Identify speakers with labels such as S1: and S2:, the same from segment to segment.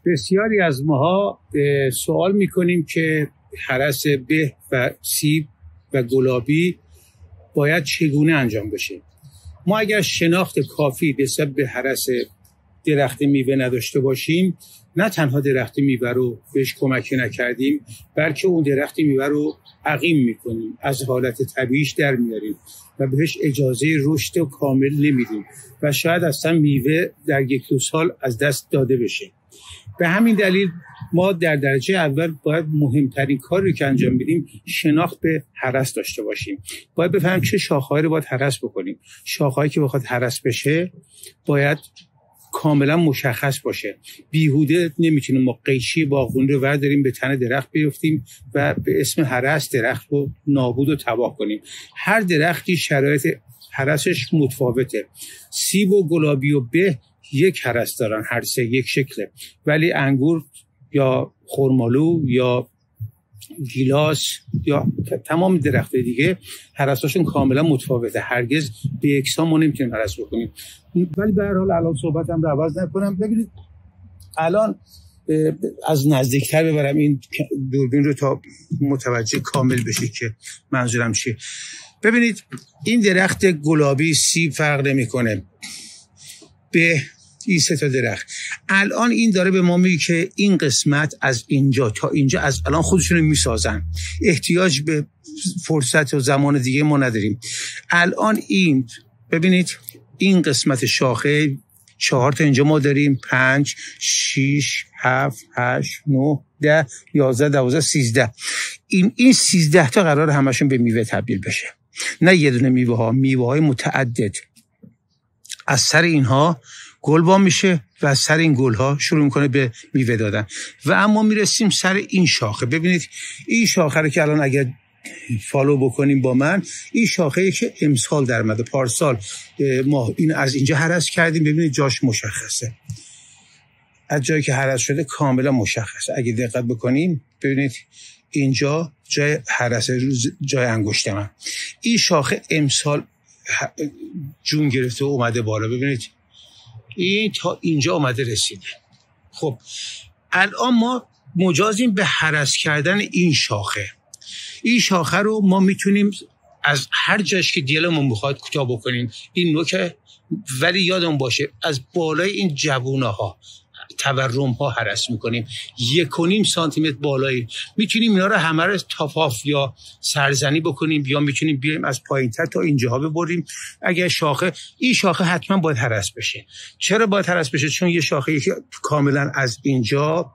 S1: بسیاری از ماها سوال میکنیم که هرس به و سیب و گلابی باید چگونه انجام بشه. ما اگر شناخت کافی نسبت به هرس درخت میوه نداشته باشیم، نه تنها درخت میوه رو بهش کمکی نکردیم، بلکه اون درخت میوه رو عقیم میکنیم، از حالت طبیعیش در میاریم و بهش اجازه رشد کامل نمیدیم و شاید اصلا میوه در 1-2 سال از دست داده بشه. به همین دلیل ما در درجه اول باید مهمترین کاری که انجام میدیم شناخت به هرس داشته باشیم. باید بفهمیم چه شاخه‌هایی رو باید هرس بکنیم. شاخه‌هایی که بخواد هرس بشه باید کاملا مشخص باشه. بیهوده نمیتونیم ما قیچی باغبونی رو ورداریم به تن درخت بیفتیم و به اسم هرس درخت رو نابود و تباه کنیم. هر درختی شرایط هرسش متفاوته. سیب و گلابی و به یک هرس دارن، هر سه یک شکله، ولی انگور یا خرمالو یا گیلاس یا تمام درخت دیگه هرساشون کاملا متفاوته. هرگز به یکسان ما نمیتونیم هرس بکنیم. ولی به هر حال الان صحبتم رو عوض نکنم. ببینید الان از نزدیکتر ببرم این دوربین رو تا متوجه کامل بشید که منظورم چیه. ببینید این درخت گلابی سیب فرق نمیکنه به این 3 تا درخت. الان این داره به ما میگه که این قسمت از اینجا تا اینجا از الان خودشون میسازن، احتیاج به فرصت و زمان دیگه ما نداریم. الان این ببینید این قسمت شاخه 4 تا اینجا ما داریم، 5 6 7 8 9 10 11 12 13. این 13 تا قرار همشون به میوه تبدیل بشه. نه یه دونه میوه های متعدد. از سر اینها گل با میشه و از سر این گل ها شروع میکنه به میوه دادن و اما میرسیم سر این شاخه. ببینید این شاخه رو که الان اگر فالو بکنیم با من، این شاخه که امسال در اومده، پارسال ما این از اینجا هرس کردیم. ببینید جاش مشخصه، از جایی که هرس شده کاملا مشخصه. اگه دقت بکنیم ببینید اینجا جای هرس، جای انگشت من. این شاخه امسال جون گرفته و اومده بالا. ببینید این تا اینجا اومده رسیده. خب الان ما مجازیم به هرس کردن این شاخه. این شاخه رو ما میتونیم از هر جاش که دیلمون بخواد کوتاه بکنیم. این نوک، ولی یادم باشه از بالای این جوونه ها تورم ها هرس میکنیم. 1.5 سانتیمتر بالایی میتونیم اینا رو همه رو تافاف یا سرزنی بکنیم، یا میتونیم بیایم از پایین تر تا اینجاها ببریم. اگر این شاخه حتما باید هرس بشه. چرا باید هرس بشه؟ چون یه شاخه که کاملا از اینجا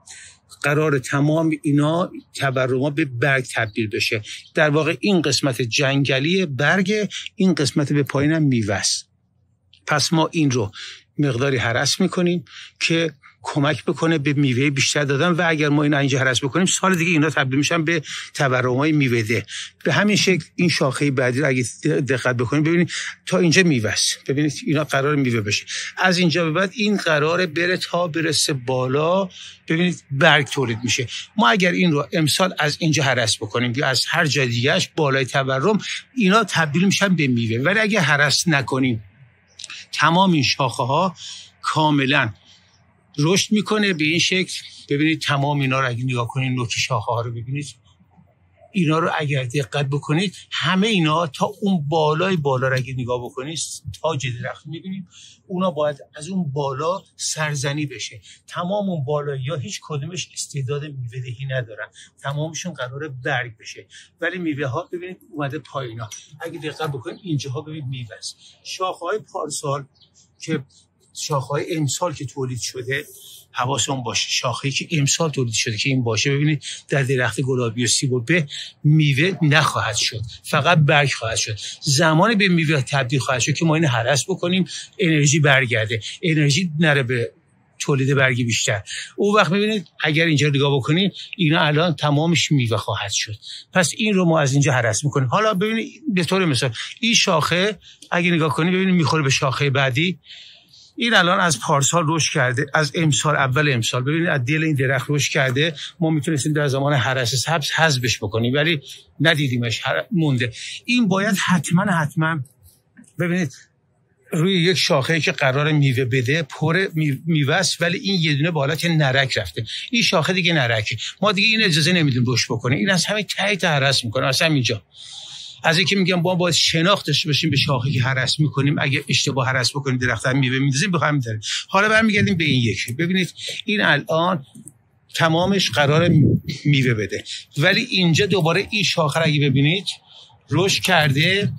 S1: قرار تمام اینا تورما به برگ تبدیل بشه. در واقع این قسمت جنگلی برگ، این قسمت به پایین هم میوه است. پس ما این رو مقداری هرس میکنیم که کمک بکنه به میوه بیشتر دادن و اگر ما این اینجا هرس بکنیم سال دیگه اینا تبدیل میشن به تورمای میوه ده. به همین شکل این شاخه بعدی رو اگه دقت بکنیم ببینید تا اینجا میوه است. ببینید اینا قرار میوه بشه. از اینجا به بعد این قراره بره تا برسه بالا. ببینید برگ تولید میشه. ما اگر این رو امسال از اینجا هرس بکنیم یا از هر جای دیگه‌اش بالای تورم، اینا تبدیل میشن به میوه. ولی اگه هرس نکنیم تمام این شاخه ها کاملا رشد میکنه به این شکل. ببینید تمام اینا رو اگه نگاه کنید، نوک شاخه ها رو ببینید، اینا رو اگر دقت بکنید همه اینا تا اون بالای بالا رو اگه نگاه بکنید، تاج درخت میبینید، اونا باید از اون بالا سرزنی بشه. تمام اون بالا یا هیچ کدومش استعداد میوه دهی ندارن، تمامشون قراره برگ بشه، ولی میوه ها ببینید اومده پایینا. اگه دقت بکنید اینجاها ببینید میوه است. شاخه های پارسال که شاخه‌های امسال که تولید شده حواسون باشه، شاخه‌ای که امسال تولید شده که این باشه، ببینید در درخت گلابی و سیب و به میوه نخواهد شد، فقط برگ خواهد شد. زمان به میوه تبدیل خواهد شد که ما این هرس بکنیم، انرژی برگرده، انرژی نره به تولید برگی بیشتر. اون وقت ببینید اگر اینجا نگاه بکنید اینا الان تمامش میوه خواهد شد. پس این رو ما از اینجا هرس میکنیم. حالا ببینید به طور مثال این شاخه اگه نگاه کنید ببینید میخوره به شاخه بعدی. این الان از پارسال رشد کرده، از امسال، اول امسال ببینید از دل این درخت رشد کرده. ما میتونستیم در زمان هرس سبز حذفش بکنیم ولی ندیدیمش، مونده. این باید حتما ببینید روی یک شاخه‌ای که قرار میوه بده پر میوه است، ولی این یه دونه بالا که نرک رفته، این شاخه دیگه نرکه، ما دیگه این اجازه نمیدیم رشد بکنه، این از همین ته هرس میکنه. اصلا اینجا از اینکه میگم ما باید شناخت داشته باشیم به شاخه‌ای که هرس میکنیم، اگه اشتباه هرس بکنیم درخت هم میوه میندازیم بخوام میذاریم. حالا برمیگردیم به این یکی، ببینید این الان تمامش قرار میوه بده، ولی اینجا دوباره این شاخه رو اگه ببینید رشد کرده،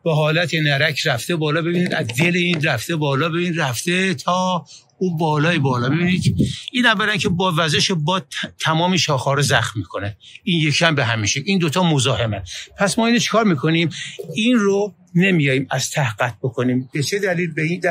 S1: به حالت نرک رفته بالا. ببینید از دل این رفته بالا، ببینید رفته تا اون بالای بالا. ببینید این اولا که با وزش با تمام شاخه‌ها رو زخم میکنه، این یکی هم به همیشه، این دوتا مزاحمه. پس ما اینو چیکار میکنیم؟ این رو نمیاییم از ته قطع بکنیم. به چه دلیل؟ به این دلیل